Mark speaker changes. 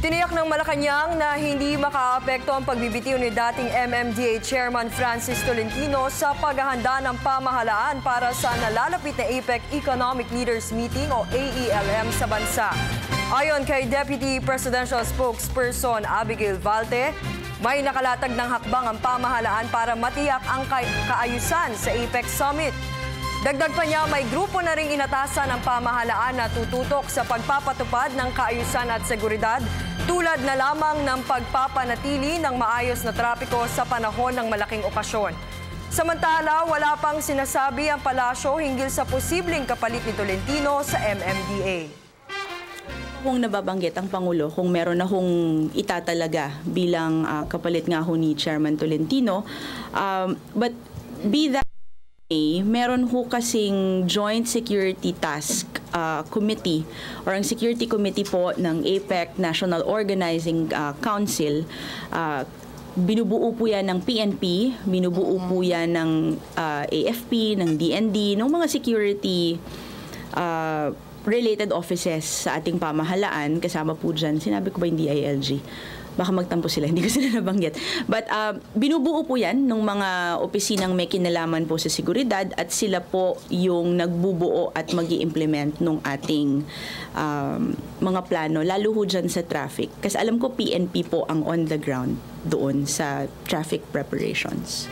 Speaker 1: Tiniyak ng Malacanang na hindi makaapekto ang pagbibitiw ni dating MMDA Chairman Francis Tolentino sa paghahanda ng pamahalaan para sa nalalapit na APEC Economic Leaders Meeting o AELM sa bansa. Ayon kay Deputy Presidential Spokesperson Abigail Valte, may nakalatag ng hakbang ang pamahalaan para matiyak ang kaayusan sa APEC Summit. Dagdag pa niya, may grupo na ring inatasan ng pamahalaan na tututok sa pagpapatupad ng kaayusan at seguridad, tulad na lamang ng pagpapanatili ng maayos na trapiko sa panahon ng malaking okasyon. Samantala, wala pang sinasabi ang palasyo hinggil sa posibleng kapalit ni Tolentino sa MMDA.
Speaker 2: Kung nababanggit ang Pangulo, kung meron na hong itatalaga bilang kapalit nga ho ni Chairman Tolentino, but be that meron ho kasing Joint Security Task Committee or ang Security Committee po ng APEC National Organizing Council. Binubuo po yan ng PNP, binubuo po yan ng AFP, ng DND, ng mga security related offices sa ating pamahalaan. Kasama po dyan, sinabi ko ba yung DILG? Baka magtampo sila, hindi ko sila nabanggit. But binubuo po yan ng mga opisinang may kinalaman po sa seguridad at sila po yung nagbubuo at mag-i-implement ng ating mga plano, lalo ho dyan sa traffic. Kasi alam ko PNP po ang on the ground doon sa traffic preparations.